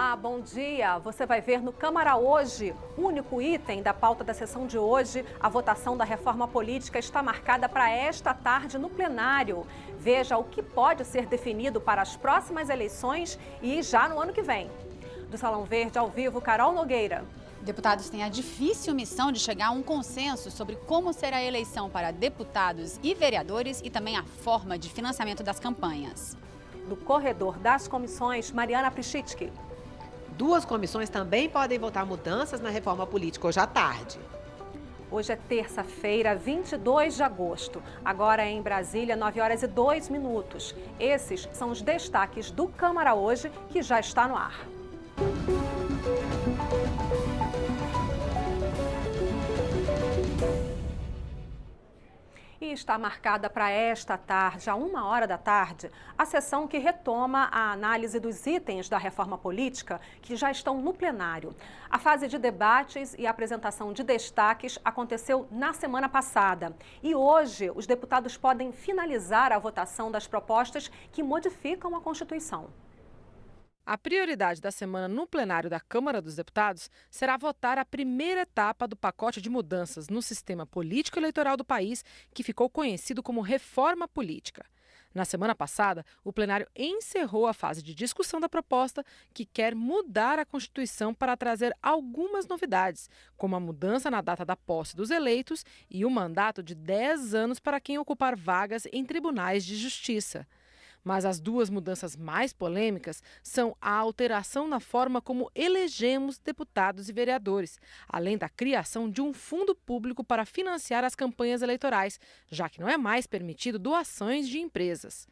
Olá, bom dia. Você vai ver no Câmara Hoje, único item da pauta da sessão de hoje, a votação da reforma política está marcada para esta tarde no plenário. Veja o que pode ser definido para as próximas eleições e já no ano que vem. Do Salão Verde, ao vivo, Carol Nogueira. Deputados têm a difícil missão de chegar a um consenso sobre como será a eleição para deputados e vereadores e também a forma de financiamento das campanhas. Do corredor das comissões, Mariana Prichitsky. Duas comissões também podem votar mudanças na reforma política hoje à tarde. Hoje é terça-feira, 22 de agosto. Agora é em Brasília, 9h02. Esses são os destaques do Câmara Hoje, que já está no ar. E está marcada para esta tarde, a 13h, a sessão que retoma a análise dos itens da reforma política que já estão no plenário. A fase de debates e apresentação de destaques aconteceu na semana passada. E hoje, os deputados podem finalizar a votação das propostas que modificam a Constituição. A prioridade da semana no plenário da Câmara dos Deputados será votar a primeira etapa do pacote de mudanças no sistema político-eleitoral do país, que ficou conhecido como reforma política. Na semana passada, o plenário encerrou a fase de discussão da proposta, que quer mudar a Constituição para trazer algumas novidades, como a mudança na data da posse dos eleitos e o mandato de 10 anos para quem ocupar vagas em tribunais de justiça. Mas as duas mudanças mais polêmicas são a alteração na forma como elegemos deputados e vereadores, além da criação de um fundo público para financiar as campanhas eleitorais, já que não é mais permitido doações de empresas.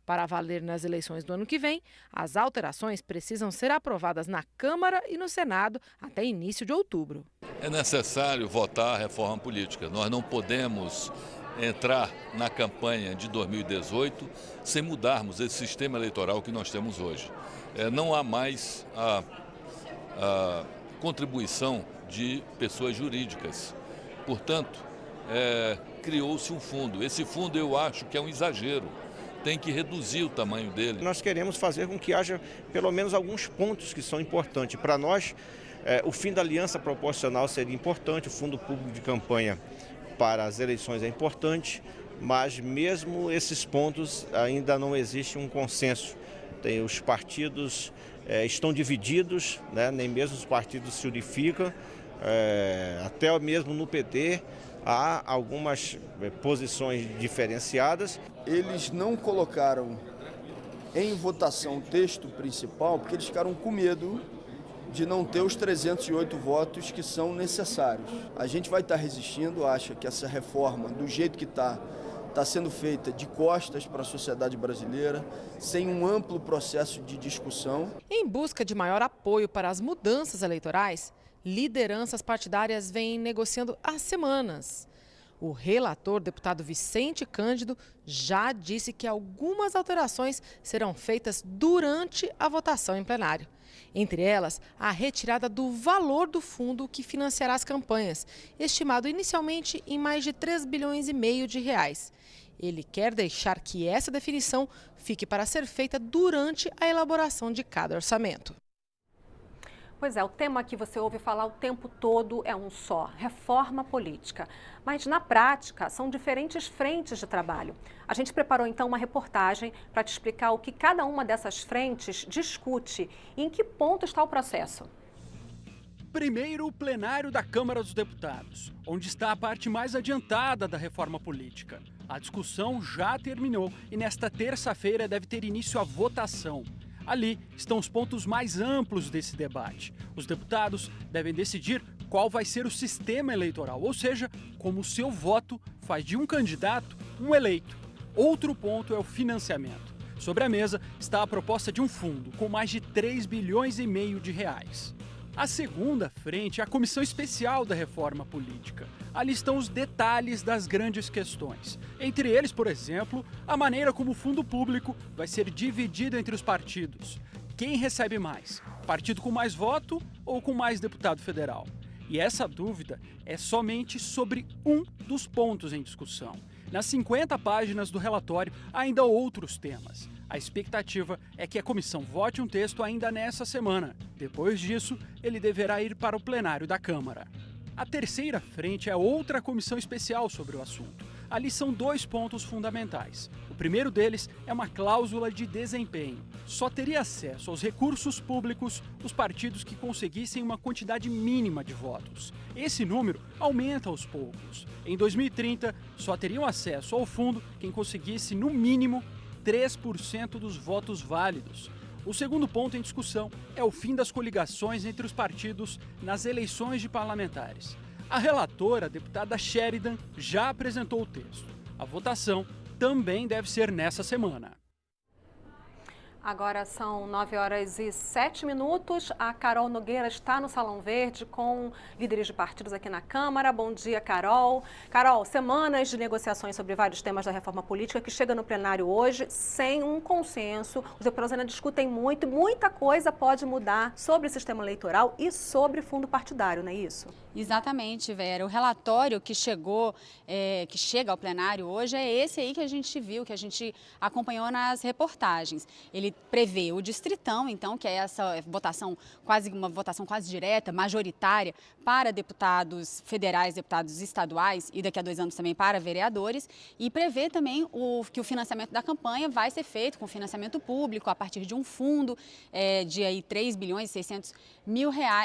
Para valer nas eleições do ano que vem, as alterações precisam ser aprovadas na Câmara e no Senado até início de outubro. É necessário votar a reforma política. Nós não podemos entrar na campanha de 2018 sem mudarmos esse sistema eleitoral que nós temos hoje. Não há mais a contribuição de pessoas jurídicas. Portanto, criou-se um fundo. Esse fundo eu acho que é um exagero. Tem que reduzir o tamanho dele. Nós queremos fazer com que haja pelo menos alguns pontos que são importantes. Para nós, o fim da aliança proporcional seria importante, o fundo público de campanha para as eleições é importante, mas mesmo esses pontos ainda não existe um consenso. Os partidos estão divididos, né? Nem mesmo os partidos se unificam, até mesmo no PT há algumas posições diferenciadas. Eles não colocaram em votação o texto principal porque eles ficaram com medo de não ter os 308 votos que são necessários. A gente vai estar resistindo, acha que essa reforma, do jeito que está sendo feita de costas para a sociedade brasileira, sem um amplo processo de discussão. Em busca de maior apoio para as mudanças eleitorais, lideranças partidárias vêm negociando há semanas. O relator, deputado Vicente Cândido, já disse que algumas alterações serão feitas durante a votação em plenário. Entre elas, a retirada do valor do fundo que financiará as campanhas, estimado inicialmente em mais de 3,5 bilhões de reais. Ele quer deixar que essa definição fique para ser feita durante a elaboração de cada orçamento. Pois é, o tema que você ouve falar o tempo todo é um só, reforma política. Mas na prática são diferentes frentes de trabalho. A gente preparou então uma reportagem para te explicar o que cada uma dessas frentes discute e em que ponto está o processo. Primeiro, o plenário da Câmara dos Deputados, onde está a parte mais adiantada da reforma política. A discussão já terminou e nesta terça-feira deve ter início a votação. Ali estão os pontos mais amplos desse debate. Os deputados devem decidir qual vai ser o sistema eleitoral, ou seja, como o seu voto faz de um candidato um eleito. Outro ponto é o financiamento. Sobre a mesa está a proposta de um fundo com mais de 3,5 bilhões de reais. A segunda frente é a Comissão Especial da Reforma Política. Ali estão os detalhes das grandes questões. Entre eles, por exemplo, a maneira como o fundo público vai ser dividido entre os partidos. Quem recebe mais? Partido com mais voto ou com mais deputado federal? E essa dúvida é somente sobre um dos pontos em discussão. Nas 50 páginas do relatório, há ainda outros temas. A expectativa é que a comissão vote um texto ainda nessa semana. Depois disso, ele deverá ir para o plenário da Câmara. A terceira frente é outra comissão especial sobre o assunto. Ali são 2 pontos fundamentais. O primeiro deles é uma cláusula de desempenho. Só teria acesso aos recursos públicos os partidos que conseguissem uma quantidade mínima de votos. Esse número aumenta aos poucos. Em 2030, só teriam acesso ao fundo quem conseguisse, no mínimo, 3% dos votos válidos. O segundo ponto em discussão é o fim das coligações entre os partidos nas eleições de parlamentares. A relatora, a deputada Sheridan, já apresentou o texto. A votação também deve ser nessa semana. Agora são 9h07. A Carol Nogueira está no Salão Verde com líderes de partidos aqui na Câmara. Bom dia, Carol. Carol, semanas de negociações sobre vários temas da reforma política que chega no plenário hoje sem um consenso. Os deputados ainda discutem muito, muita coisa pode mudar sobre o sistema eleitoral e sobre fundo partidário, não é isso? Exatamente, Vera. O relatório que chega ao plenário hoje é esse aí que a gente viu, que a gente acompanhou nas reportagens. Ele prevê o distritão, então, que é essa votação uma votação quase direta, majoritária, para deputados federais, deputados estaduais e daqui a 2 anos também para vereadores, e prevê também que o financiamento da campanha vai ser feito com financiamento público a partir de um fundo de aí 3 bilhões e 600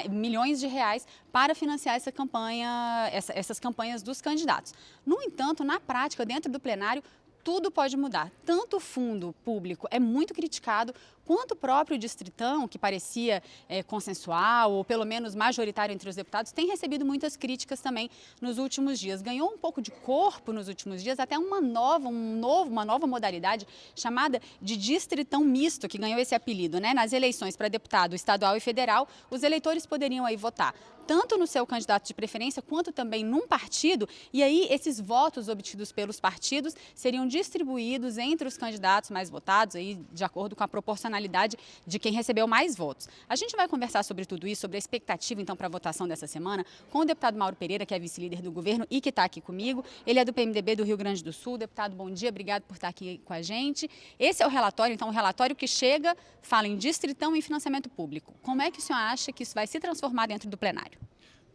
milhões de reais para financiar essa campanha, essas campanhas dos candidatos. No entanto, na prática, dentro do plenário, tudo pode mudar. Tanto o fundo público é muito criticado, quanto o próprio distritão, que parecia consensual ou pelo menos majoritário entre os deputados, tem recebido muitas críticas também nos últimos dias. Ganhou um pouco de corpo nos últimos dias, até uma nova modalidade chamada de distritão misto, que ganhou esse apelido, né? Nas eleições para deputado estadual e federal, os eleitores poderiam aí votar tanto no seu candidato de preferência, quanto também num partido, e aí esses votos obtidos pelos partidos seriam distribuídos entre os candidatos mais votados, aí, de acordo com a proporcionalidade de quem recebeu mais votos. A gente vai conversar sobre tudo isso, sobre a expectativa, então, para a votação dessa semana, com o deputado Mauro Pereira, que é vice-líder do governo e que está aqui comigo. Ele é do PMDB do Rio Grande do Sul. Deputado, bom dia, obrigado por estar aqui com a gente. Esse é o relatório, então, o relatório que chega, fala em distritão e financiamento público. Como é que o senhor acha que isso vai se transformar dentro do plenário?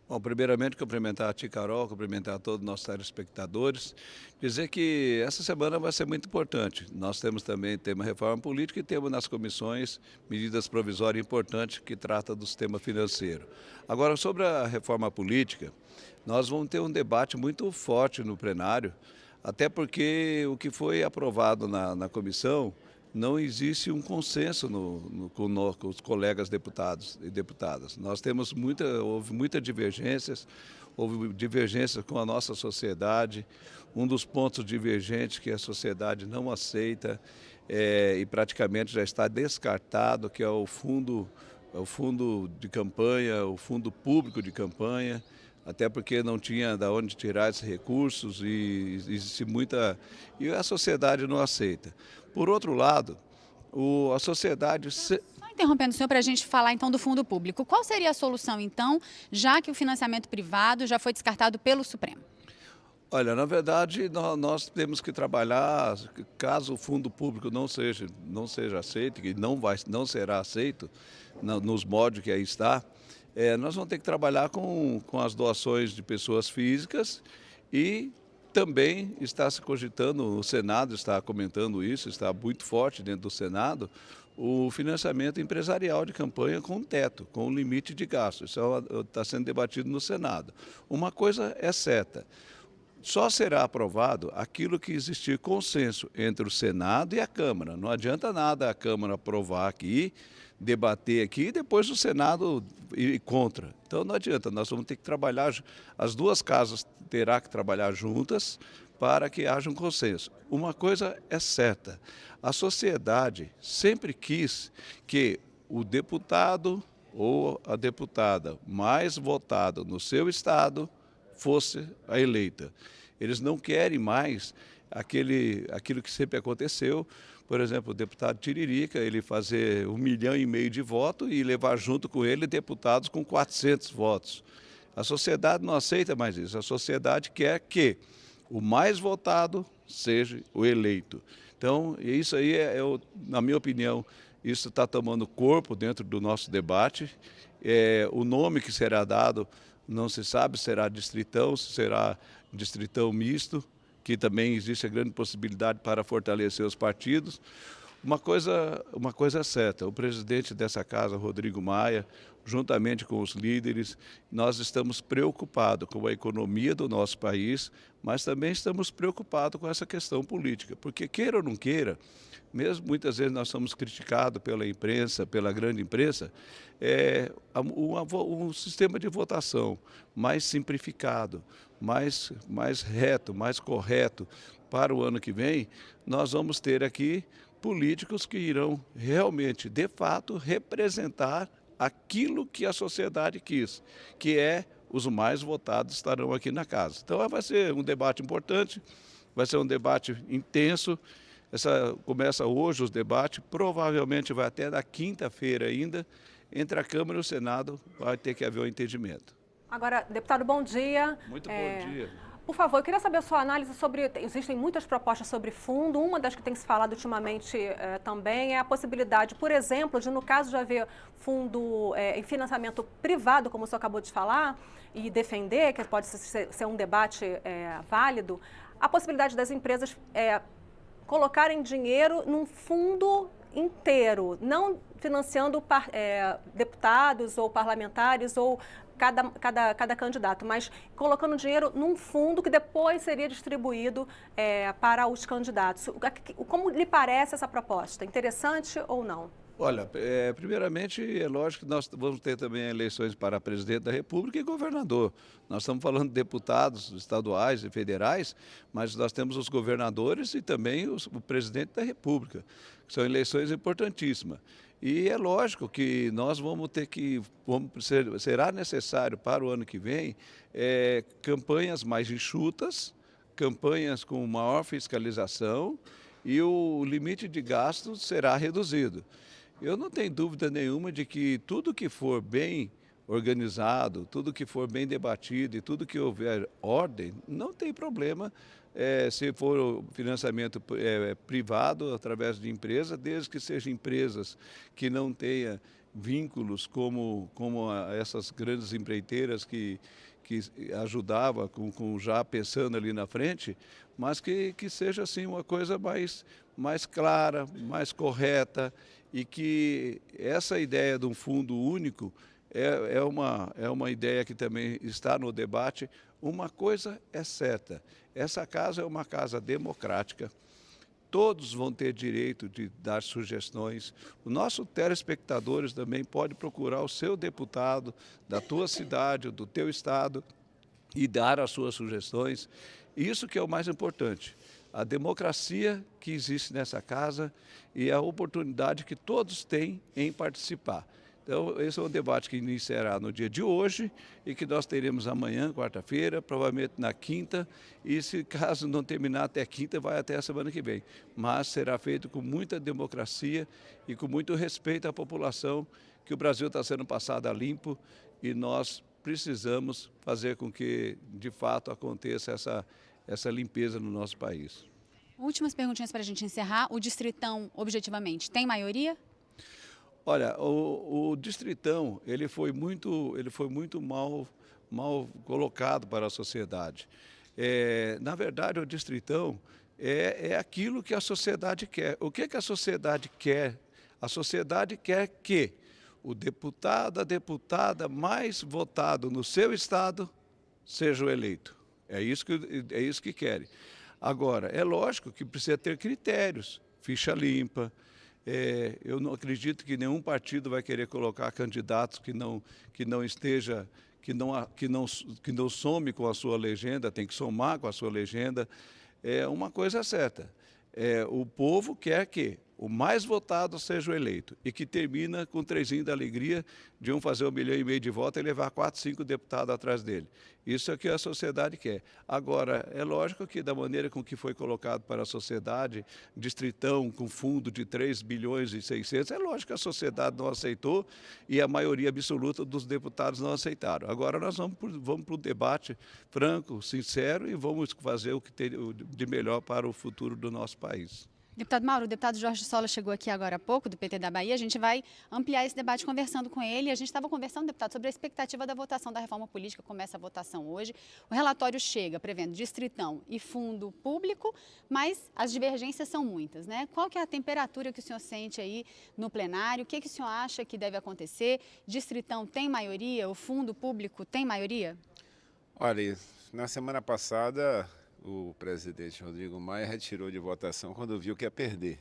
Bom, primeiramente, cumprimentar a ti, Carol, cumprimentar a todos os nossos telespectadores, dizer que essa semana vai ser muito importante. Nós temos também tema reforma política e temos nas comissões medidas provisórias importantes que tratam do sistema financeiro. Agora, sobre a reforma política, nós vamos ter um debate muito forte no plenário, até porque o que foi aprovado na comissão, não existe um consenso com os colegas deputados e deputadas. Nós temos houve muitas divergências, houve divergências com a nossa sociedade. Um dos pontos divergentes que a sociedade não aceita e praticamente já está descartado, que é o fundo de campanha, o fundo público de campanha, até porque não tinha de onde tirar esses recursos e existe muita... E a sociedade não aceita. Por outro lado, a sociedade... Só interrompendo o senhor para a gente falar então do fundo público. Qual seria a solução então, já que o financiamento privado já foi descartado pelo Supremo? Olha, na verdade, nós temos que trabalhar, caso o fundo público não seja aceito, que não será aceito nos moldes que aí está, nós vamos ter que trabalhar com as doações de pessoas físicas e também está se cogitando, o Senado está comentando isso, está muito forte dentro do Senado, o financiamento empresarial de campanha com teto, com limite de gasto. Isso está sendo debatido no Senado. Uma coisa é certa, só será aprovado aquilo que existir consenso entre o Senado e a Câmara. Não adianta nada a Câmara aprovar aqui, debater aqui e depois o Senado ir contra. Então não adianta, nós vamos ter que trabalhar, as duas casas terão que trabalhar juntas para que haja um consenso. Uma coisa é certa, a sociedade sempre quis que o deputado ou a deputada mais votado no seu estado fosse a eleita. Eles não querem mais aquilo que sempre aconteceu. Por exemplo, o deputado Tiririca, ele fazer 1,5 milhão de votos e levar junto com ele deputados com 400 votos. A sociedade não aceita mais isso. A sociedade quer que o mais votado seja o eleito. Então, isso aí, na minha opinião, Isso está tomando corpo dentro do nosso debate. O nome que será dado não se sabe, será distritão, se será distritão misto, que também existe a grande possibilidade para fortalecer os partidos. Uma coisa é certa, o presidente dessa casa, Rodrigo Maia, juntamente com os líderes, nós estamos preocupados com a economia do nosso país, mas também estamos preocupados com essa questão política, porque queira ou não queira, mesmo muitas vezes nós somos criticados pela imprensa, pela grande imprensa, um sistema de votação mais simplificado, mais reto, mais correto para o ano que vem, nós vamos ter aqui políticos que irão realmente, de fato, representar aquilo que a sociedade quis, que os mais votados estarão aqui na casa. Então vai ser um debate importante, vai ser um debate intenso. Começa hoje os debates, provavelmente vai até na quinta-feira ainda, entre a Câmara e o Senado vai ter que haver um entendimento. Agora, deputado, bom dia. Muito bom dia. Por favor, eu queria saber a sua análise sobre... Existem muitas propostas sobre fundo, uma das que tem se falado ultimamente também é a possibilidade, por exemplo, de no caso de haver fundo em financiamento privado, como o senhor acabou de falar, e defender, que pode ser um debate válido, a possibilidade das empresas colocarem dinheiro num fundo inteiro, não financiando deputados ou parlamentares ou cada candidato, mas colocando dinheiro num fundo que depois seria distribuído para os candidatos. Como lhe parece essa proposta? Interessante ou não? Olha, primeiramente, é lógico que nós vamos ter também eleições para presidente da República e governador. Nós estamos falando de deputados estaduais e federais, mas nós temos os governadores e também o presidente da República, que são eleições importantíssimas. E é lógico que nós vamos ter que, será necessário para o ano que vem, campanhas mais enxutas, campanhas com maior fiscalização e o limite de gastos será reduzido. Eu não tenho dúvida nenhuma de que tudo que for bem organizado, tudo que for bem debatido e tudo que houver ordem, não tem problema se for financiamento privado através de empresa, desde que sejam empresas que não tenham vínculos como essas grandes empreiteiras que ajudava já pensando ali na frente, mas que seja assim uma coisa mais clara, mais correta e que essa ideia de um fundo único é uma ideia que também está no debate. Uma coisa é certa, essa casa é uma casa democrática, todos vão ter direito de dar sugestões. Os nossos telespectadores também podem procurar o seu deputado da tua cidade, do teu estado e dar as suas sugestões. Isso que é o mais importante, a democracia que existe nessa casa e a oportunidade que todos têm em participar. Então, esse é um debate que iniciará no dia de hoje e que nós teremos amanhã, quarta-feira, provavelmente na quinta, e se caso não terminar até quinta, vai até a semana que vem. Mas será feito com muita democracia e com muito respeito à população, que o Brasil está sendo passado a limpo e nós precisamos fazer com que, de fato, aconteça essa limpeza no nosso país. Últimas perguntinhas para a gente encerrar. O distritão, objetivamente, tem maioria? Olha, o distritão ele foi muito mal colocado para a sociedade. Na verdade, o distritão é aquilo que a sociedade quer. O que a sociedade quer? A sociedade quer que o deputado, a deputada mais votado no seu estado seja o eleito. É isso que querem. Agora, é lógico que precisa ter critérios, ficha limpa. Eu não acredito que nenhum partido vai querer colocar candidatos que não some com a sua legenda, tem que somar com a sua legenda. Uma coisa é certa, o povo quer que o mais votado seja o eleito e que termina com o trezinho da alegria de fazer 1,5 milhão de votos e levar 4, 5 deputados atrás dele. Isso é o que a sociedade quer. Agora, é lógico que da maneira com que foi colocado para a sociedade, distritão com fundo de 3 bilhões e 600, é lógico que a sociedade não aceitou e a maioria absoluta dos deputados não aceitaram. Agora nós vamos para o debate franco, sincero e vamos fazer o que tem de melhor para o futuro do nosso país. Deputado Mauro, o deputado Jorge Sola chegou aqui agora há pouco, do PT da Bahia. A gente vai ampliar esse debate conversando com ele. A gente estava conversando, deputado, sobre a expectativa da votação da reforma política. Começa a votação hoje. O relatório chega prevendo distritão e fundo público, mas as divergências são muitas, né? Qual que é a temperatura que o senhor sente aí no plenário? O que o senhor acha que deve acontecer? Distritão tem maioria? O fundo público tem maioria? Olha, na semana passada, o presidente Rodrigo Maia retirou de votação quando viu que ia perder.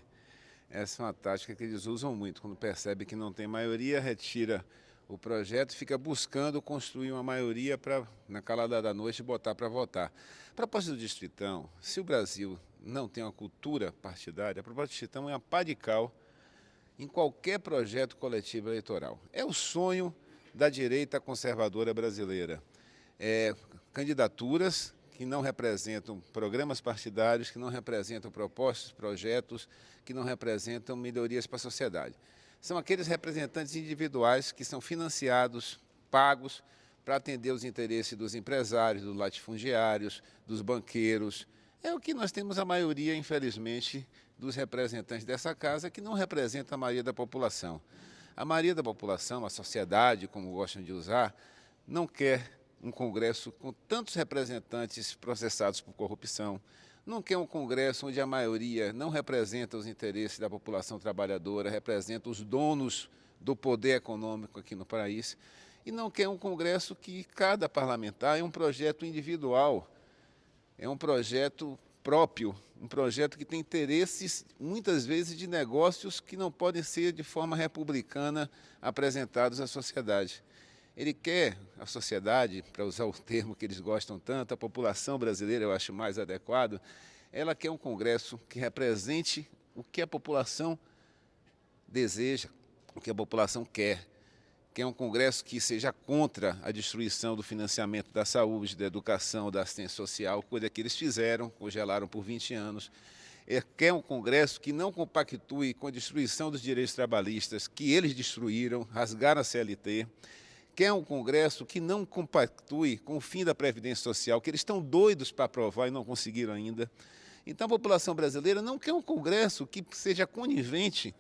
Essa é uma tática que eles usam muito. Quando percebe que não tem maioria, retira o projeto e fica buscando construir uma maioria para, na calada da noite, botar para votar. A propósito do distritão, se o Brasil não tem uma cultura partidária, a proposta do distritão é uma pá de cal em qualquer projeto coletivo eleitoral. É o sonho da direita conservadora brasileira. Candidaturas que não representam programas partidários, que não representam propostas, projetos, que não representam melhorias para a sociedade. São aqueles representantes individuais que são financiados, pagos, para atender os interesses dos empresários, dos latifundiários, dos banqueiros. É o que nós temos a maioria, infelizmente, dos representantes dessa casa, que não representa a maioria da população. A maioria da população, a sociedade, como gostam de usar, não quer um Congresso com tantos representantes processados por corrupção, não quer um Congresso onde a maioria não representa os interesses da população trabalhadora, representa os donos do poder econômico aqui no país, e não quer um Congresso que cada parlamentar é um projeto individual, é um projeto próprio, um projeto que tem interesses, muitas vezes, de negócios que não podem ser de forma republicana apresentados à sociedade. Ele quer a sociedade, para usar o termo que eles gostam tanto, a população brasileira, eu acho mais adequado, ela quer um Congresso que represente o que a população deseja, o que a população quer. Quer um Congresso que seja contra a destruição do financiamento da saúde, da educação, da assistência social, coisa que eles fizeram, congelaram por 20 anos. Quer um Congresso que não compactue com a destruição dos direitos trabalhistas que eles destruíram, rasgaram a CLT. Quer um Congresso que não compactue com o fim da Previdência Social, que eles estão doidos para aprovar e não conseguiram ainda. Então, a população brasileira não quer um Congresso que seja conivente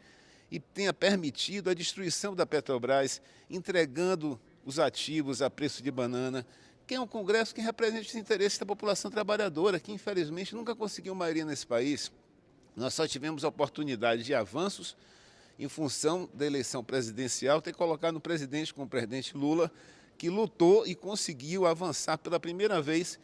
e tenha permitido a destruição da Petrobras, entregando os ativos a preço de banana. Quer um Congresso que represente os interesses da população trabalhadora, que, infelizmente, nunca conseguiu maioria nesse país. Nós só tivemos a oportunidade de avanços em função da eleição presidencial, ter colocado no presidente como o presidente Lula, que lutou e conseguiu avançar pela primeira vez,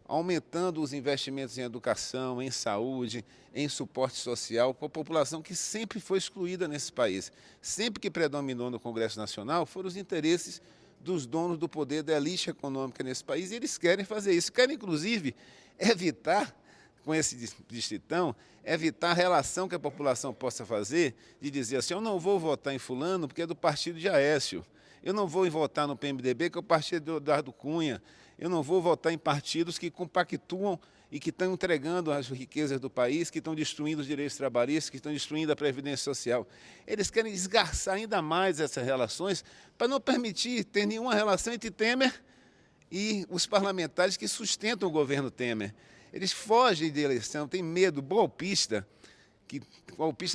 aumentando os investimentos em educação, em saúde, em suporte social, para a população que sempre foi excluída nesse país. Sempre que predominou no Congresso Nacional foram os interesses dos donos do poder, da elite econômica nesse país, e eles querem fazer isso. Querem, inclusive, evitar, com esse distritão, evitar a relação que a população possa fazer de dizer assim, eu não vou votar em fulano porque é do partido de Aécio, eu não vou votar no PMDB que é o partido do Eduardo Cunha, eu não vou votar em partidos que compactuam e que estão entregando as riquezas do país, que estão destruindo os direitos trabalhistas, que estão destruindo a Previdência Social. Eles querem esgarçar ainda mais essas relações para não permitir ter nenhuma relação entre Temer e os parlamentares que sustentam o governo Temer. Eles fogem de eleição, têm medo, golpista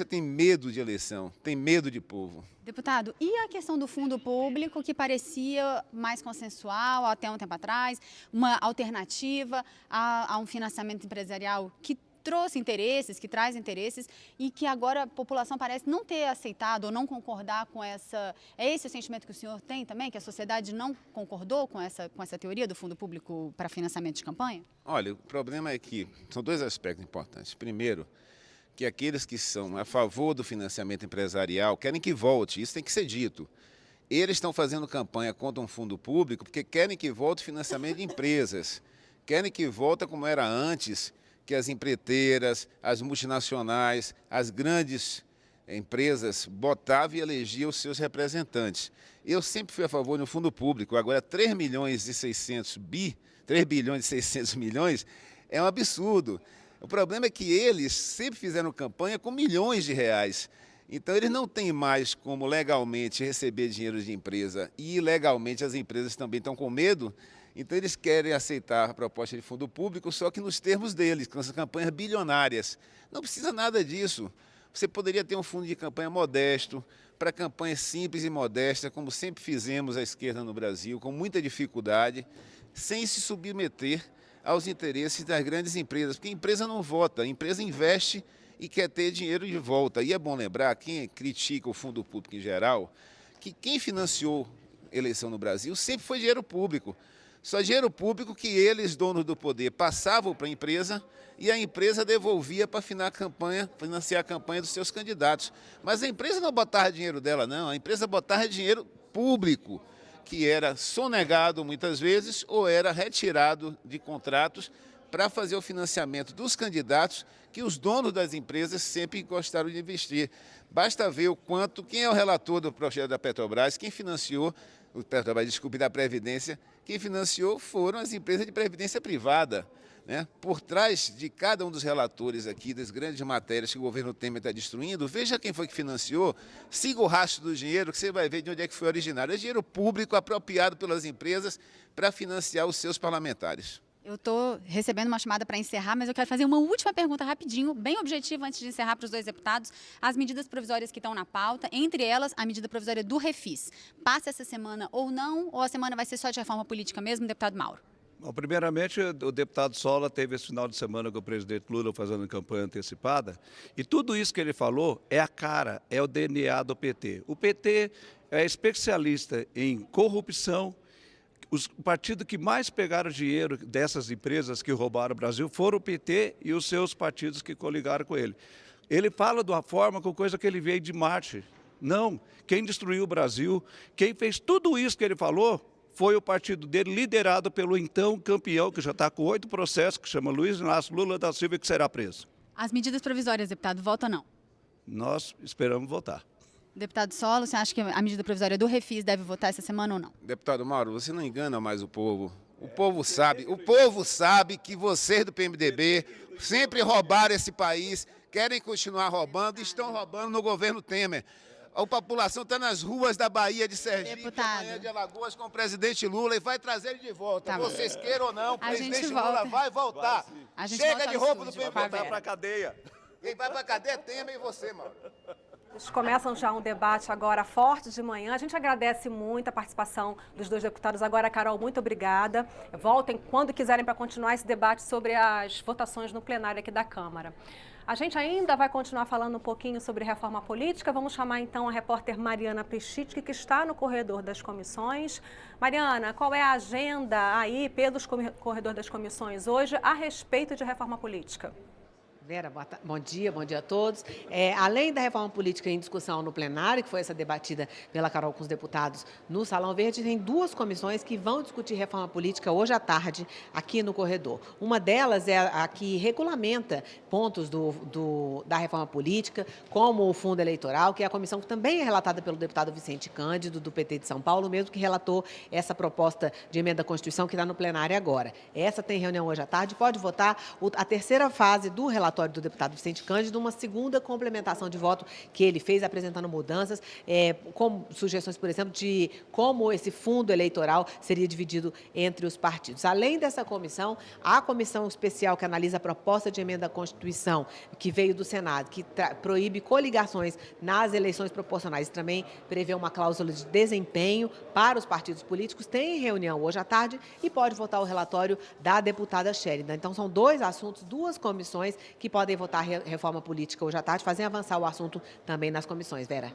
tem medo de eleição, tem medo de povo. Deputado, e a questão do fundo público, que parecia mais consensual até um tempo atrás, uma alternativa a um financiamento empresarial que trouxe interesses, que traz interesses e que agora a população parece não ter aceitado ou não concordar com essa... É esse o sentimento que o senhor tem também, que a sociedade não concordou com essa teoria do fundo público para financiamento de campanha? Olha, o problema é que são dois aspectos importantes. Primeiro, que aqueles que são a favor do financiamento empresarial querem que volte, isso tem que ser dito. Eles estão fazendo campanha contra um fundo público porque querem que volte o financiamento de empresas, querem que volte como era antes, que as empreiteiras, as multinacionais, as grandes empresas botavam e elegiam os seus representantes. Eu sempre fui a favor do fundo público, agora 3 bilhões e 600 milhões é um absurdo. O problema é que eles sempre fizeram campanha com milhões de reais. Então, eles não têm mais como legalmente receber dinheiro de empresa e ilegalmente as empresas também estão com medo. Então eles querem aceitar a proposta de fundo público, só que nos termos deles, com essas campanhas bilionárias. Não precisa nada disso. Você poderia ter um fundo de campanha modesto, para campanhas simples e modestas, como sempre fizemos à esquerda no Brasil, com muita dificuldade, sem se submeter aos interesses das grandes empresas, porque a empresa não vota, a empresa investe e quer ter dinheiro de volta. E é bom lembrar, quem critica o fundo público em geral, que quem financiou a eleição no Brasil sempre foi dinheiro público. Só dinheiro público que eles, donos do poder, passavam para a empresa e a empresa devolvia para financiar a campanha dos seus candidatos. Mas a empresa não botava dinheiro dela, não. A empresa botava dinheiro público, que era sonegado muitas vezes ou era retirado de contratos para fazer o financiamento dos candidatos que os donos das empresas sempre gostaram de investir. Basta ver o quanto, quem é o relator do projeto da Petrobras, quem financiou, da Previdência, quem financiou foram as empresas de previdência privada, né? Por trás de cada um dos relatores aqui, das grandes matérias que o governo Temer está destruindo, veja quem foi que financiou, siga o rastro do dinheiro, que você vai ver de onde é que foi originário. É dinheiro público apropriado pelas empresas para financiar os seus parlamentares. Eu estou recebendo uma chamada para encerrar, mas eu quero fazer uma última pergunta rapidinho, bem objetiva, antes de encerrar para os dois deputados. As medidas provisórias que estão na pauta, entre elas a medida provisória do Refis. Passa essa semana ou não, ou a semana vai ser só de reforma política mesmo, deputado Mauro? Bom, primeiramente, o deputado Sola teve esse final de semana com o presidente Lula fazendo campanha antecipada, e tudo isso que ele falou é a cara, é o DNA do PT. O PT é especialista em corrupção. Os partidos que mais pegaram dinheiro dessas empresas que roubaram o Brasil foram o PT e os seus partidos que coligaram com ele. Ele fala de uma forma com coisa que ele veio de Marte. Não, quem destruiu o Brasil, quem fez tudo isso que ele falou, foi o partido dele, liderado pelo então campeão, que já está com 8 processos, que chama Luiz Inácio Lula da Silva, que será preso. As medidas provisórias, deputado, vota ou não? Nós esperamos votar. Deputado Sola, você acha que a medida provisória do Refis deve votar essa semana ou não? Deputado Mauro, você não engana mais o povo. O povo sabe que vocês do PMDB sempre roubaram esse país, querem continuar roubando e estão roubando no governo Temer. A população está nas ruas da Bahia de Sergipe, amanhã de Alagoas com o presidente Lula e vai trazer ele de volta. Tá. Vocês queiram ou não, o presidente Lula vai voltar. Chega de roubo do PMDB. Vai para a cadeia. Quem vai para a cadeia é Temer e você, Mauro. Eles começam já um debate agora forte de manhã. A gente agradece muito a participação dos dois deputados. Agora, Carol, muito obrigada. Voltem quando quiserem para continuar esse debate sobre as votações no plenário aqui da Câmara. A gente ainda vai continuar falando um pouquinho sobre reforma política. Vamos chamar então a repórter Mariana Pichitski, que está no corredor das comissões. Mariana, qual é a agenda aí pelos corredor das comissões hoje a respeito de reforma política? Vera, bom dia a todos. Além da reforma política em discussão no plenário, que foi essa debatida pela Carol com os deputados no Salão Verde, tem 2 comissões que vão discutir reforma política hoje à tarde aqui no corredor. Uma delas é a que regulamenta pontos da reforma política, como o fundo eleitoral, que é a comissão que também é relatada pelo deputado Vicente Cândido, do PT de São Paulo, mesmo que relatou essa proposta de emenda à Constituição que está no plenário agora. Essa tem reunião hoje à tarde, pode votar a terceira fase do relatório do deputado Vicente Cândido, uma segunda complementação de voto que ele fez, apresentando mudanças, como sugestões, por exemplo, de como esse fundo eleitoral seria dividido entre os partidos. Além dessa comissão, a comissão especial que analisa a proposta de emenda à Constituição, que veio do Senado, que proíbe coligações nas eleições proporcionais, também prevê uma cláusula de desempenho para os partidos políticos, tem reunião hoje à tarde e pode votar o relatório da deputada Shérida. Então, são 2 assuntos, 2 comissões que podem votar reforma política hoje à tarde, fazem avançar o assunto também nas comissões. Vera.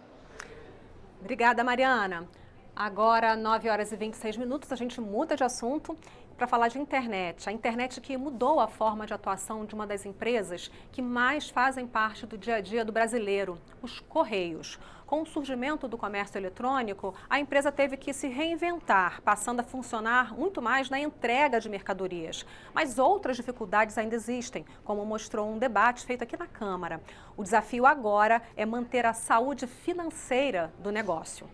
Obrigada, Mariana. Agora, 9h26, a gente muda de assunto para falar de internet. A internet que mudou a forma de atuação de uma das empresas que mais fazem parte do dia a dia do brasileiro, os Correios. Com o surgimento do comércio eletrônico, a empresa teve que se reinventar, passando a funcionar muito mais na entrega de mercadorias. Mas outras dificuldades ainda existem, como mostrou um debate feito aqui na Câmara. O desafio agora é manter a saúde financeira do negócio.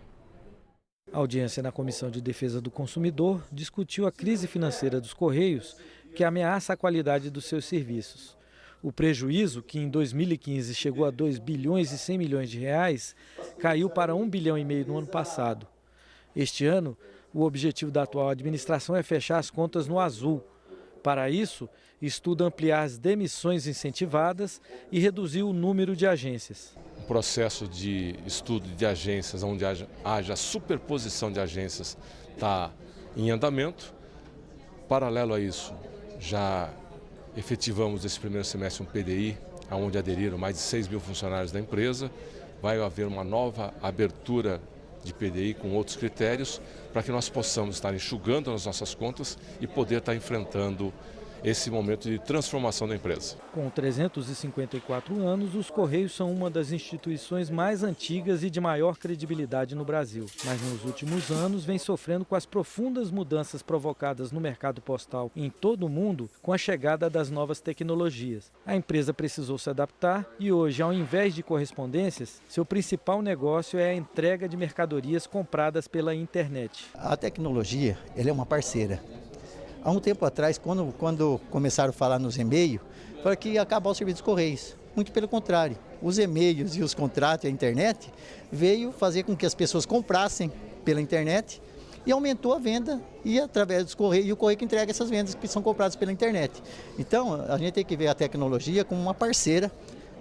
A audiência na Comissão de Defesa do Consumidor discutiu a crise financeira dos Correios, que ameaça a qualidade dos seus serviços. O prejuízo, que em 2015 chegou a 2 bilhões e 100 milhões de reais, caiu para 1,5 bilhão no ano passado. Este ano, O objetivo da atual administração é fechar as contas no azul. Para isso, estuda ampliar as demissões incentivadas e reduzir o número de agências. O processo de estudo de agências, onde haja superposição de agências, está em andamento. Paralelo a isso, já efetivamos esse primeiro semestre um PDI, onde aderiram mais de 6 mil funcionários da empresa. Vai haver uma nova abertura de PDI com outros critérios para que nós possamos estar enxugando as nossas contas e poder estar enfrentando esse momento de transformação da empresa. Com 354 anos, os Correios são uma das instituições mais antigas e de maior credibilidade no Brasil. Mas nos últimos anos vem sofrendo com as profundas mudanças provocadas no mercado postal em todo o mundo com a chegada das novas tecnologias. A empresa precisou se adaptar e hoje, ao invés de correspondências, seu principal negócio é a entrega de mercadorias compradas pela internet. A tecnologia, ela é uma parceira. Há um tempo atrás, quando começaram a falar nos e-mails, falaram que ia acabar o serviço dos Correios. Muito pelo contrário. Os e-mails e os contratos e a internet veio fazer com que as pessoas comprassem pela internet e aumentou a venda e através dos Correios, e o Correio que entrega essas vendas que são compradas pela internet. Então, a gente tem que ver a tecnologia como uma parceira.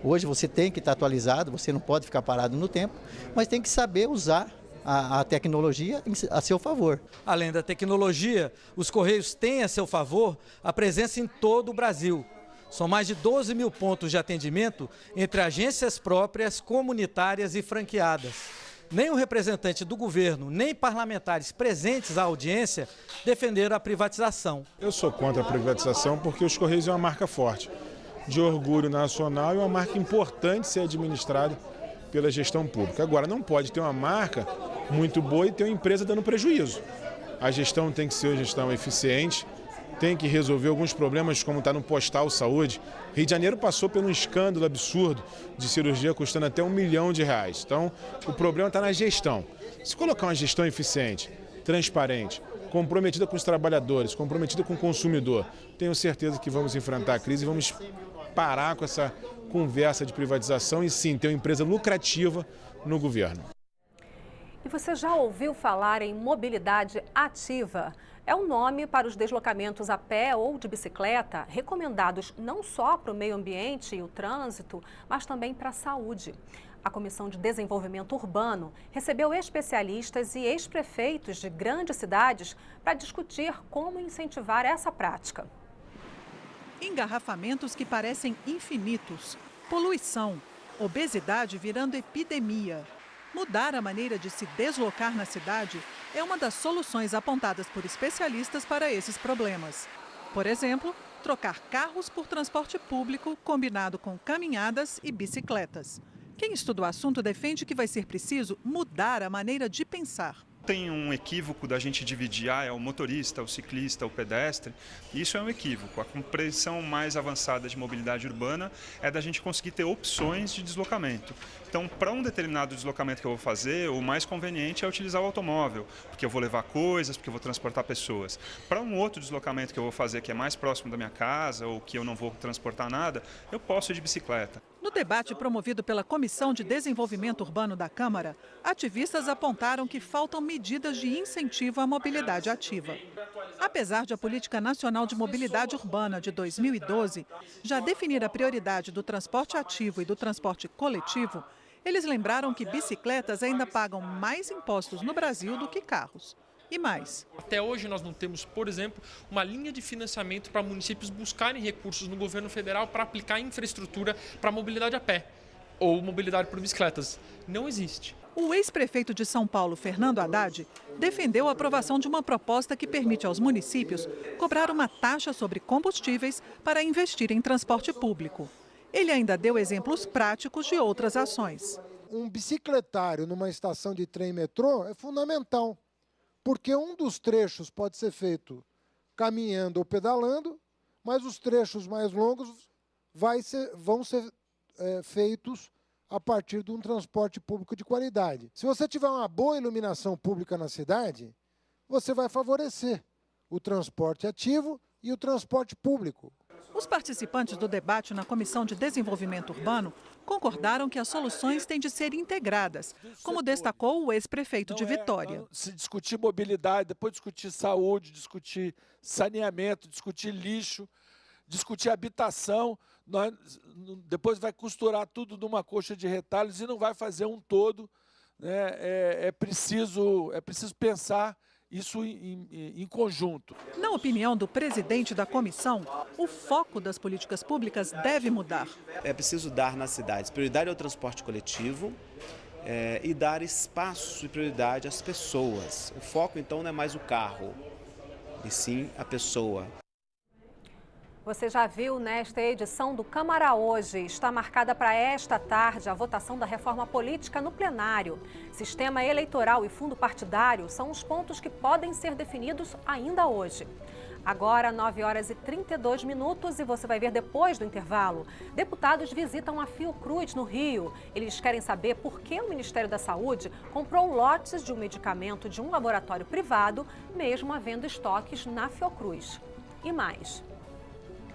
Hoje você tem que estar atualizado, você não pode ficar parado no tempo, mas tem que saber usar a tecnologia a seu favor. Além da tecnologia, os Correios têm a seu favor a presença em todo o Brasil. São mais de 12 mil pontos de atendimento entre agências próprias, comunitárias e franqueadas. Nem o representante do governo, nem parlamentares presentes à audiência defenderam a privatização. Eu sou contra a privatização porque os Correios é uma marca forte, de orgulho nacional e uma marca importante ser administrada pela gestão pública. Agora, não pode ter uma marca muito boa e ter uma empresa dando prejuízo. A gestão tem que ser uma gestão eficiente, tem que resolver alguns problemas como está no Postal Saúde. Rio de Janeiro passou por um escândalo absurdo de cirurgia custando até R$1 milhão. Então, o problema está na gestão. Se colocar uma gestão eficiente, transparente, comprometida com os trabalhadores, comprometida com o consumidor, tenho certeza que vamos enfrentar a crise e vamos parar com essa conversa de privatização e sim ter uma empresa lucrativa no governo. E você já ouviu falar em mobilidade ativa? É um nome para os deslocamentos a pé ou de bicicleta, recomendados não só para o meio ambiente e o trânsito, mas também para a saúde. A Comissão de Desenvolvimento Urbano recebeu especialistas e ex-prefeitos de grandes cidades para discutir como incentivar essa prática. Engarrafamentos que parecem infinitos, poluição, obesidade virando epidemia. Mudar a maneira de se deslocar na cidade é uma das soluções apontadas por especialistas para esses problemas. Por exemplo, trocar carros por transporte público combinado com caminhadas e bicicletas. Quem estuda o assunto defende que vai ser preciso mudar a maneira de pensar. Tem um equívoco da gente dividir, é o motorista, o ciclista, o pedestre. Isso é um equívoco. A compreensão mais avançada de mobilidade urbana é da gente conseguir ter opções de deslocamento. Então, para um determinado deslocamento que eu vou fazer, o mais conveniente é utilizar o automóvel, porque eu vou levar coisas, porque eu vou transportar pessoas. Para um outro deslocamento que eu vou fazer, que é mais próximo da minha casa, ou que eu não vou transportar nada, eu posso ir de bicicleta. No debate promovido pela Comissão de Desenvolvimento Urbano da Câmara, ativistas apontaram que faltam medidas de incentivo à mobilidade ativa. Apesar de a Política Nacional de Mobilidade Urbana de 2012 já definir a prioridade do transporte ativo e do transporte coletivo, eles lembraram que bicicletas ainda pagam mais impostos no Brasil do que carros. E mais. Até hoje nós não temos, por exemplo, uma linha de financiamento para municípios buscarem recursos no governo federal para aplicar infraestrutura para mobilidade a pé ou mobilidade por bicicletas. Não existe. O ex-prefeito de São Paulo, Fernando Haddad, defendeu a aprovação de uma proposta que permite aos municípios cobrar uma taxa sobre combustíveis para investir em transporte público. Ele ainda deu exemplos práticos de outras ações. Um bicicletário numa estação de trem e metrô é fundamental, porque um dos trechos pode ser feito caminhando ou pedalando, mas os trechos mais longos vão ser feitos a partir de um transporte público de qualidade. Se você tiver uma boa iluminação pública na cidade, você vai favorecer o transporte ativo e o transporte público. Os participantes do debate na Comissão de Desenvolvimento Urbano concordaram que as soluções têm de ser integradas, como destacou o ex-prefeito de Vitória. Se discutir mobilidade, depois discutir saúde, discutir saneamento, discutir lixo, discutir habitação, depois vai costurar tudo numa coxa de retalhos e não vai fazer um todo. Né? É preciso pensar isso em conjunto. Na opinião do presidente da comissão, o foco das políticas públicas deve mudar. É preciso dar nas cidades prioridade ao transporte coletivo e dar espaço e prioridade às pessoas. O foco, então, não é mais o carro, e sim a pessoa. Você já viu nesta edição do Câmara Hoje. Está marcada para esta tarde a votação da reforma política no plenário. Sistema eleitoral e fundo partidário são os pontos que podem ser definidos ainda hoje. Agora, 9h32 e você vai ver depois do intervalo. Deputados visitam a Fiocruz no Rio. Eles querem saber por que o Ministério da Saúde comprou lotes de um medicamento de um laboratório privado, mesmo havendo estoques na Fiocruz. E mais.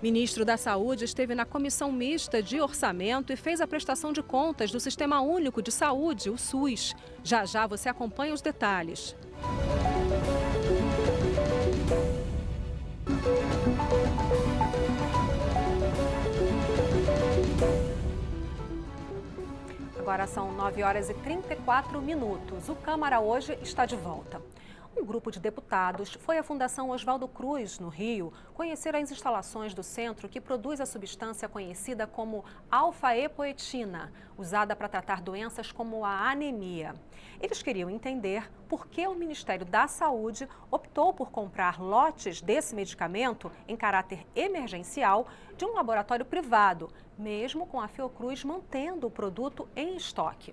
Ministro da Saúde esteve na Comissão Mista de Orçamento e fez a prestação de contas do Sistema Único de Saúde, o SUS. Já já você acompanha os detalhes. Agora são 9h34. O Câmara Hoje está de volta. Um grupo de deputados foi à Fundação Oswaldo Cruz, no Rio, conhecer as instalações do centro que produz a substância conhecida como alfa-epoetina, usada para tratar doenças como a anemia. Eles queriam entender por que o Ministério da Saúde optou por comprar lotes desse medicamento em caráter emergencial de um laboratório privado, mesmo com a Fiocruz mantendo o produto em estoque.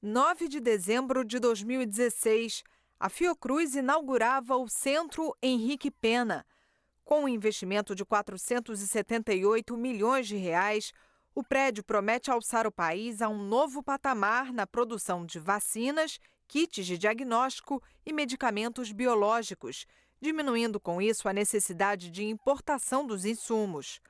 9 de dezembro de 2016. A Fiocruz inaugurava o Centro Henrique Pena. Com um investimento de 478 milhões de reais, o prédio promete alçar o país a um novo patamar na produção de vacinas, kits de diagnóstico e medicamentos biológicos, diminuindo com isso a necessidade de importação dos insumos.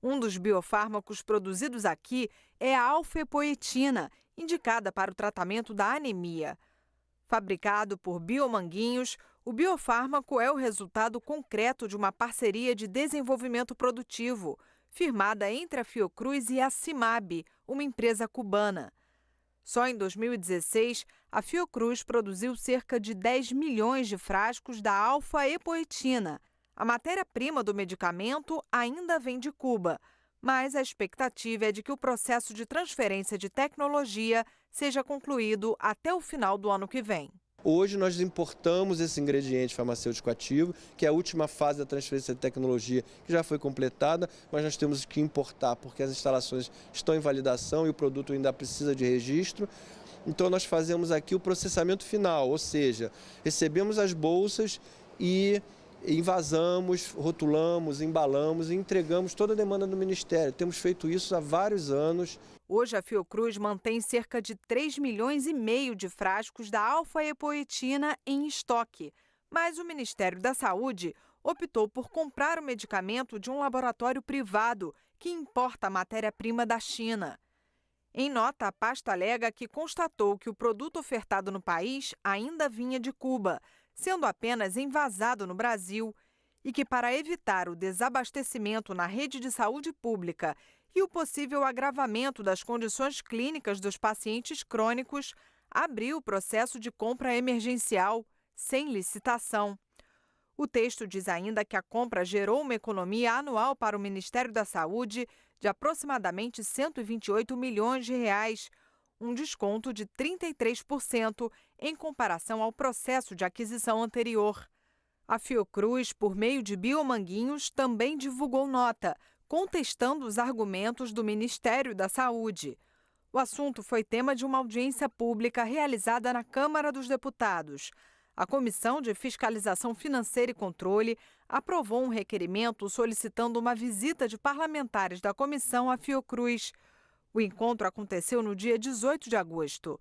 Um dos biofármacos produzidos aqui é a alfa-epoetina, indicada para o tratamento da anemia. Fabricado por Biomanguinhos, o biofármaco é o resultado concreto de uma parceria de desenvolvimento produtivo, firmada entre a Fiocruz e a Cimab, uma empresa cubana. Só em 2016, a Fiocruz produziu cerca de 10 milhões de frascos da alfa-epoetina. A matéria-prima do medicamento ainda vem de Cuba, mas a expectativa é de que o processo de transferência de tecnologia seja concluído até o final do ano que vem. Hoje nós importamos esse ingrediente farmacêutico ativo, que é a última fase da transferência de tecnologia, que já foi completada, mas nós temos que importar porque as instalações estão em validação e o produto ainda precisa de registro. Então nós fazemos aqui o processamento final, ou seja, recebemos as bolsas e envasamos, rotulamos, embalamos e entregamos toda a demanda do Ministério. Temos feito isso há vários anos. Hoje, a Fiocruz mantém cerca de 3,5 milhões de frascos da alfa-epoetina em estoque. Mas o Ministério da Saúde optou por comprar o medicamento de um laboratório privado que importa a matéria-prima da China. Em nota, a pasta alega que constatou que o produto ofertado no país ainda vinha de Cuba, sendo apenas envasado no Brasil, e que, para evitar o desabastecimento na rede de saúde pública e o possível agravamento das condições clínicas dos pacientes crônicos, abriu o processo de compra emergencial, sem licitação. O texto diz ainda que a compra gerou uma economia anual para o Ministério da Saúde de aproximadamente 128 milhões de reais, um desconto de 33% em comparação ao processo de aquisição anterior. A Fiocruz, por meio de Biomanguinhos, também divulgou nota, contestando os argumentos do Ministério da Saúde. O assunto foi tema de uma audiência pública realizada na Câmara dos Deputados. A Comissão de Fiscalização Financeira e Controle aprovou um requerimento solicitando uma visita de parlamentares da comissão à Fiocruz. O encontro aconteceu no dia 18 de agosto.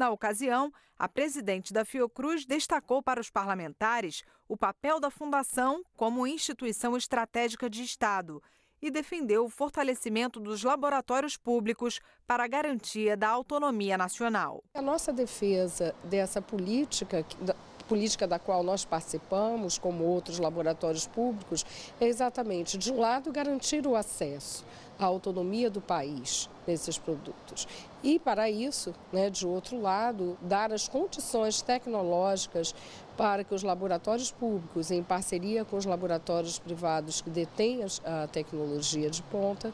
Na ocasião, a presidente da Fiocruz destacou para os parlamentares o papel da Fundação como instituição estratégica de Estado e defendeu o fortalecimento dos laboratórios públicos para a garantia da autonomia nacional. A nossa defesa dessa política da qual nós participamos, como outros laboratórios públicos, é exatamente, de um lado, garantir o acesso à autonomia do país nesses produtos e, para isso, de outro lado, dar as condições tecnológicas para que os laboratórios públicos, em parceria com os laboratórios privados que detêm a tecnologia de ponta,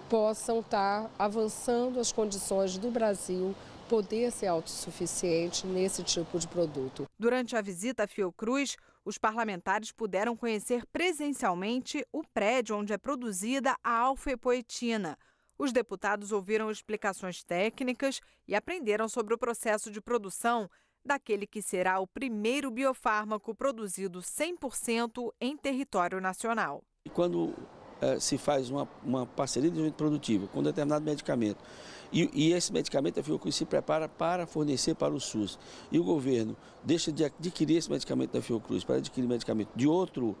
possam estar avançando as condições do Brasil poder ser autossuficiente nesse tipo de produto. Durante a visita à Fiocruz, os parlamentares puderam conhecer presencialmente o prédio onde é produzida a alfa-epoetina. Os deputados ouviram explicações técnicas e aprenderam sobre o processo de produção daquele que será o primeiro biofármaco produzido 100% em território nacional. Quando se faz uma parceria de desenvolvimento produtivo com determinado medicamento e esse medicamento a Fiocruz se prepara para fornecer para o SUS e o governo deixa de adquirir esse medicamento da Fiocruz para adquirir medicamento de outro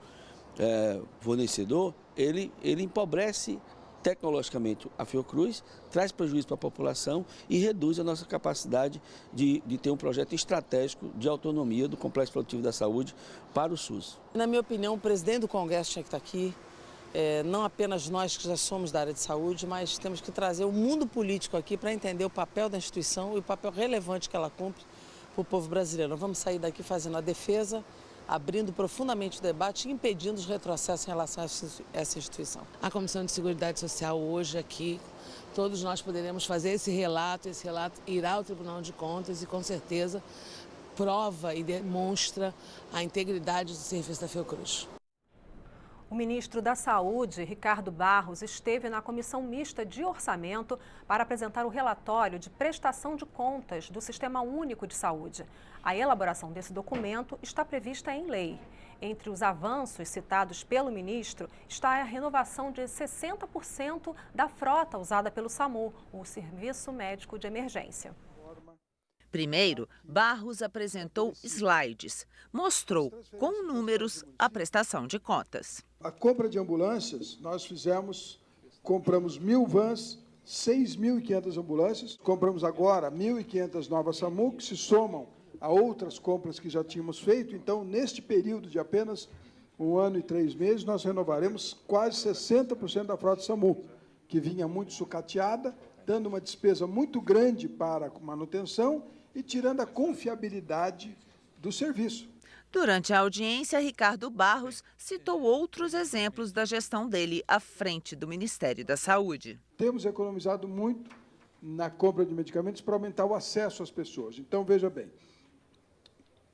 fornecedor, ele empobrece tecnologicamente a Fiocruz, traz prejuízo para a população e reduz a nossa capacidade de ter um projeto estratégico de autonomia do complexo produtivo da saúde para o SUS. Na mina opinião, o presidente do Congresso tinha que estar aqui. Não apenas nós que já somos da área de saúde, mas temos que trazer o mundo político aqui para entender o papel da instituição e o papel relevante que ela cumpre para o povo brasileiro. Nós vamos sair daqui fazendo a defesa, abrindo profundamente o debate e impedindo os retrocessos em relação a essa instituição. A Comissão de Seguridade Social hoje aqui, todos nós poderemos fazer esse relato irá ao Tribunal de Contas e com certeza prova e demonstra a integridade do serviço da Fiocruz. O ministro da Saúde, Ricardo Barros, esteve na Comissão Mista de Orçamento para apresentar o relatório de prestação de contas do Sistema Único de Saúde. A elaboração desse documento está prevista em lei. Entre os avanços citados pelo ministro está a renovação de 60% da frota usada pelo SAMU, o Serviço Médico de Emergência. Primeiro, Barros apresentou slides, mostrou com números a prestação de contas. A compra de ambulâncias, compramos 1.000 vans, 6.500 ambulâncias, compramos agora 1.500 novas SAMU, que se somam a outras compras que já tínhamos feito. Então, neste período de apenas 1 ano e 3 meses, nós renovaremos quase 60% da frota SAMU, que vinha muito sucateada, dando uma despesa muito grande para a manutenção e tirando a confiabilidade do serviço. Durante a audiência, Ricardo Barros citou outros exemplos da gestão dele à frente do Ministério da Saúde. Temos economizado muito na compra de medicamentos para aumentar o acesso às pessoas. Então, veja bem,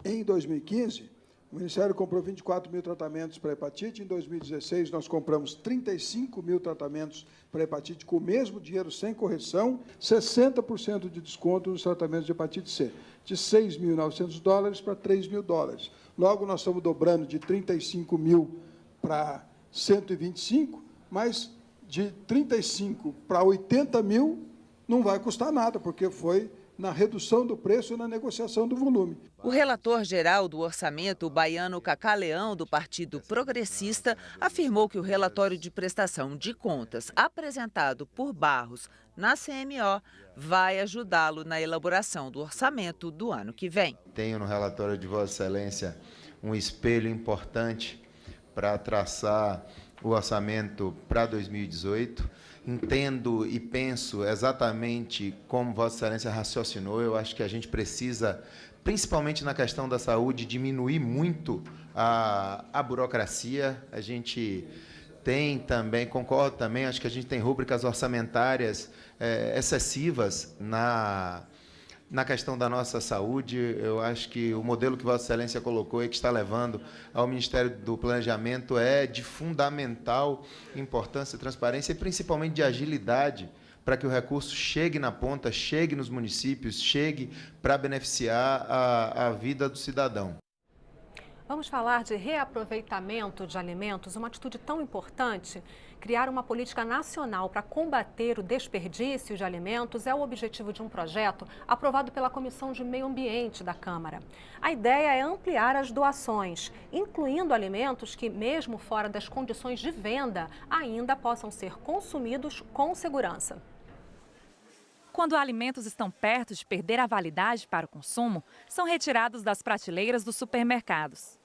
em 2015, o Ministério comprou 24 mil tratamentos para hepatite. Em 2016, nós compramos 35 mil tratamentos para hepatite com o mesmo dinheiro, sem correção, 60% de desconto nos tratamentos de hepatite C, de $6.900 para $3.000. Logo, nós estamos dobrando de 35 mil para 125, mas de 35 para 80 mil não vai custar nada, porque foi na redução do preço e na negociação do volume. O relator geral do orçamento, o baiano Cacá Leão, do Partido Progressista, afirmou que o relatório de prestação de contas apresentado por Barros na CMO vai ajudá-lo na elaboração do orçamento do ano que vem. Tenho no relatório de Vossa Excelência um espelho importante para traçar o orçamento para 2018. Entendo e penso exatamente como Vossa Excelência raciocinou. Eu acho que a gente precisa, principalmente na questão da saúde, diminuir muito a burocracia. A gente tem também, concordo também, acho que a gente tem rúbricas orçamentárias excessivas na questão da nossa saúde. Eu acho que o modelo que Vossa Excelência colocou e que está levando ao Ministério do Planejamento é de fundamental importância e transparência e principalmente de agilidade para que o recurso chegue na ponta, chegue nos municípios, chegue para beneficiar a vida do cidadão. Vamos falar de reaproveitamento de alimentos, uma atitude tão importante. Criar uma política nacional para combater o desperdício de alimentos é o objetivo de um projeto aprovado pela Comissão de Meio Ambiente da Câmara. A ideia é ampliar as doações, incluindo alimentos que, mesmo fora das condições de venda, ainda possam ser consumidos com segurança. Quando alimentos estão perto de perder a validade para o consumo, são retirados das prateleiras dos supermercados.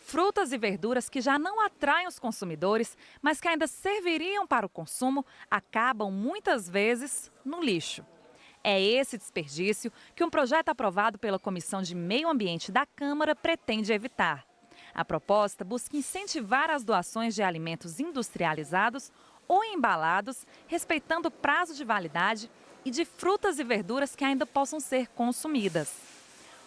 Frutas e verduras que já não atraem os consumidores, mas que ainda serviriam para o consumo, acabam muitas vezes no lixo. É esse desperdício que um projeto aprovado pela Comissão de Meio Ambiente da Câmara pretende evitar. A proposta busca incentivar as doações de alimentos industrializados ou embalados, respeitando o prazo de validade, e de frutas e verduras que ainda possam ser consumidas.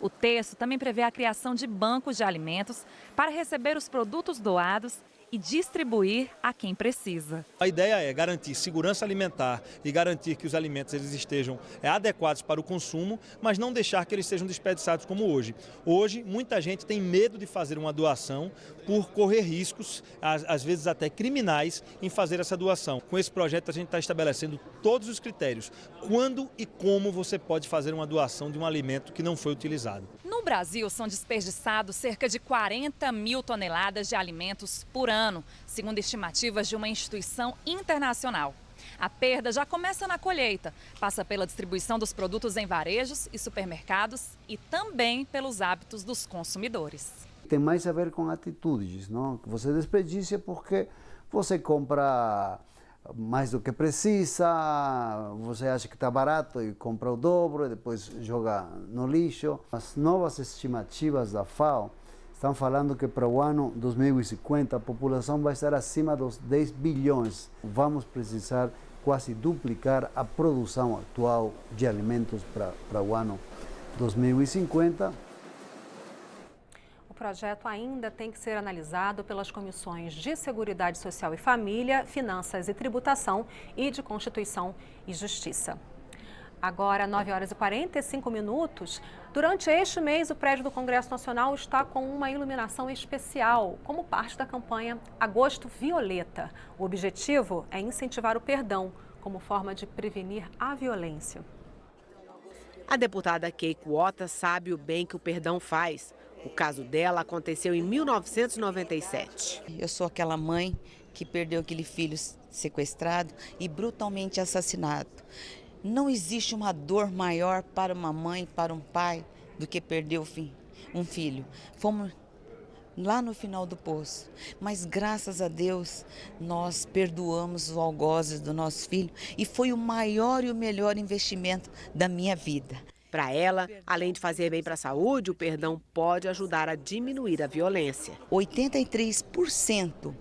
O texto também prevê a criação de bancos de alimentos para receber os produtos doados e distribuir a quem precisa. A ideia é garantir segurança alimentar e garantir que os alimentos eles estejam adequados para o consumo, mas não deixar que eles sejam desperdiçados como hoje. Hoje, muita gente tem medo de fazer uma doação por correr riscos, às vezes até criminais, em fazer essa doação. Com esse projeto, a gente está estabelecendo todos os critérios. Quando e como você pode fazer uma doação de um alimento que não foi utilizado. No Brasil, são desperdiçados cerca de 40 mil toneladas de alimentos por ano, segundo estimativas de uma instituição internacional. A perda já começa na colheita, passa pela distribuição dos produtos em varejos e supermercados e também pelos hábitos dos consumidores. Tem mais a ver com atitudes, não? Que você desperdiça porque você compra mais do que precisa, você acha que está barato e compra o dobro e depois joga no lixo. As novas estimativas da FAO estão falando que para o ano 2050 a população vai estar acima dos 10 bilhões. Vamos precisar quase duplicar a produção atual de alimentos para o ano 2050. O projeto ainda tem que ser analisado pelas comissões de Seguridade Social e Família, Finanças e Tributação e de Constituição e Justiça. Agora, 9h45. Durante este mês, o prédio do Congresso Nacional está com uma iluminação especial, como parte da campanha Agosto Violeta. O objetivo é incentivar o perdão, como forma de prevenir a violência. A deputada Keiko Ota sabe o bem que o perdão faz. O caso dela aconteceu em 1997. Eu sou aquela mãe que perdeu aquele filho sequestrado e brutalmente assassinado. Não existe uma dor maior para uma mãe, para um pai, do que perder um filho. Fomos lá no final do poço, mas graças a Deus nós perdoamos os algozes do nosso filho e foi o maior e o melhor investimento da minha vida. Para ela, além de fazer bem para a saúde, o perdão pode ajudar a diminuir a violência. 83%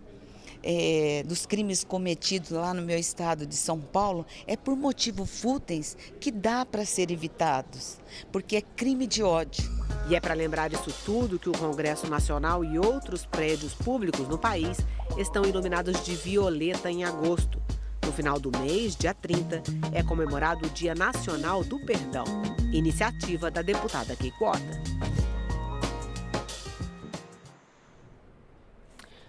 dos crimes cometidos lá no meu estado de São Paulo é por motivos fúteis que dá para ser evitados, porque é crime de ódio. E é para lembrar disso tudo que o Congresso Nacional e outros prédios públicos no país estão iluminados de violeta em agosto. No final do mês, dia 30, é comemorado o Dia Nacional do Perdão, iniciativa da deputada Keiko Ota.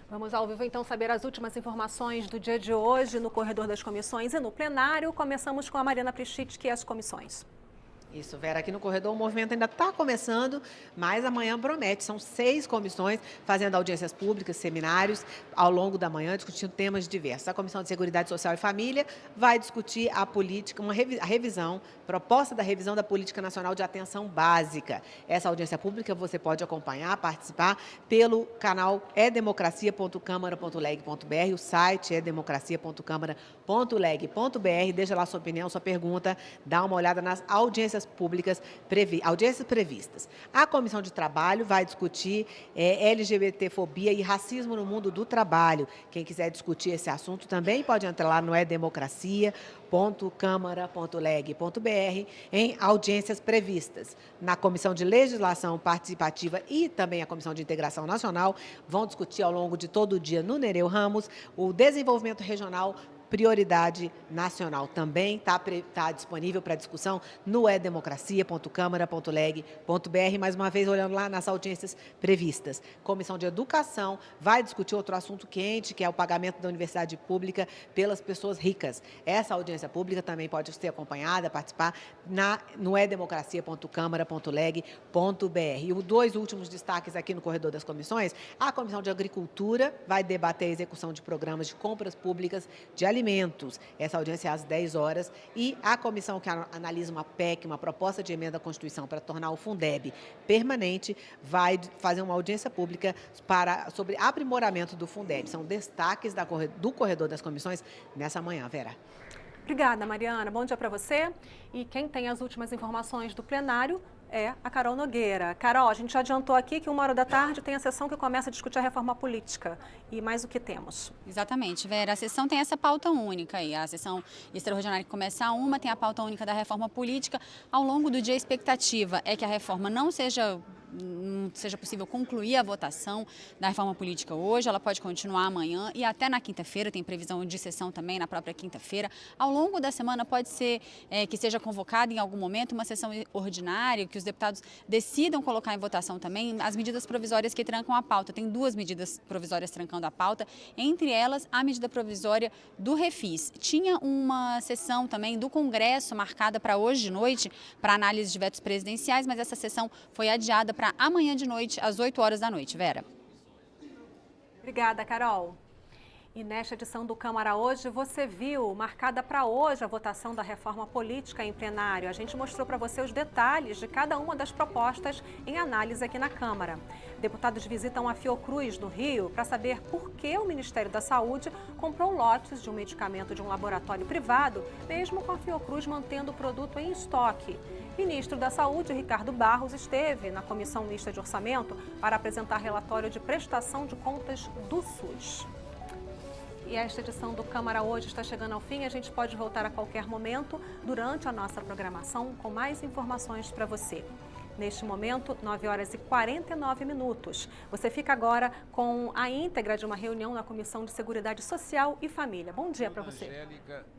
Vamos ao vivo então saber as últimas informações do dia de hoje no corredor das comissões e no plenário. Começamos com a Mariana Prischitz, que é as comissões. Isso, Vera, aqui no corredor o movimento ainda está começando, mas amanhã promete. São 6 comissões fazendo audiências públicas, seminários ao longo da manhã, discutindo temas diversos. A Comissão de Seguridade Social e Família vai discutir a política, a revisão, proposta da revisão da Política Nacional de Atenção Básica. Essa audiência pública você pode acompanhar, participar pelo canal edemocracia.câmara.leg.br, o site edemocracia.câmara.leg.br. Deixa lá sua opinião, sua pergunta, dá uma olhada nas audiências públicas, audiências previstas. A Comissão de Trabalho vai discutir LGBTfobia e racismo no mundo do trabalho. Quem quiser discutir esse assunto também pode entrar lá no edemocracia.câmara.leg.br em audiências previstas. Na Comissão de Legislação Participativa e também a Comissão de Integração Nacional vão discutir ao longo de todo o dia no Nereu Ramos o desenvolvimento regional prioridade nacional. Também está disponível para discussão no edemocracia.câmara.leg.br. Mais uma vez, olhando lá nas audiências previstas. Comissão de Educação vai discutir outro assunto quente, que é o pagamento da universidade pública pelas pessoas ricas. Essa audiência pública também pode ser acompanhada, participar no edemocracia.câmara.leg.br. E os dois últimos destaques aqui no corredor das comissões: a Comissão de Agricultura vai debater a execução de programas de compras públicas de alimentos. Essa audiência é às 10 horas. E a comissão que analisa uma PEC, uma proposta de emenda à Constituição para tornar o Fundeb permanente, vai fazer uma audiência pública sobre aprimoramento do Fundeb. São destaques do corredor das comissões nessa manhã, Vera. Obrigada, Mariana. Bom dia para você. E quem tem as últimas informações do plenário é a Carol Nogueira. Carol, a gente já adiantou aqui que 13h tem a sessão que começa a discutir a reforma política. E mais o que temos? Exatamente, Vera. A sessão tem essa pauta única aí. A sessão extraordinária que começa a 1h, tem a pauta única da reforma política. Ao longo do dia, a expectativa é que a reforma não seja possível concluir a votação da reforma política hoje, ela pode continuar amanhã e até na quinta-feira, tem previsão de sessão também na própria quinta-feira. Ao longo da semana pode ser que seja convocada em algum momento uma sessão ordinária, que os deputados decidam colocar em votação também as medidas provisórias que trancam a pauta. Tem 2 medidas provisórias trancando a pauta, entre elas a medida provisória do Refis. Tinha uma sessão também do Congresso marcada para hoje de noite, para análise de vetos presidenciais, mas essa sessão foi adiada para amanhã de noite, às 8 horas da noite. Vera. Obrigada, Carol. E nesta edição do Câmara Hoje, você viu marcada para hoje a votação da reforma política em plenário. A gente mostrou para você os detalhes de cada uma das propostas em análise aqui na Câmara. Deputados visitam a Fiocruz, no Rio, para saber por que o Ministério da Saúde comprou lotes de um medicamento de um laboratório privado, mesmo com a Fiocruz mantendo o produto em estoque. Ministro da Saúde, Ricardo Barros, esteve na Comissão Mista de Orçamento para apresentar relatório de prestação de contas do SUS. E esta edição do Câmara Hoje está chegando ao fim. A gente pode voltar a qualquer momento durante a nossa programação com mais informações para você. Neste momento, 9h49. Você fica agora com a íntegra de uma reunião na Comissão de Seguridade Social e Família. Bom dia para você.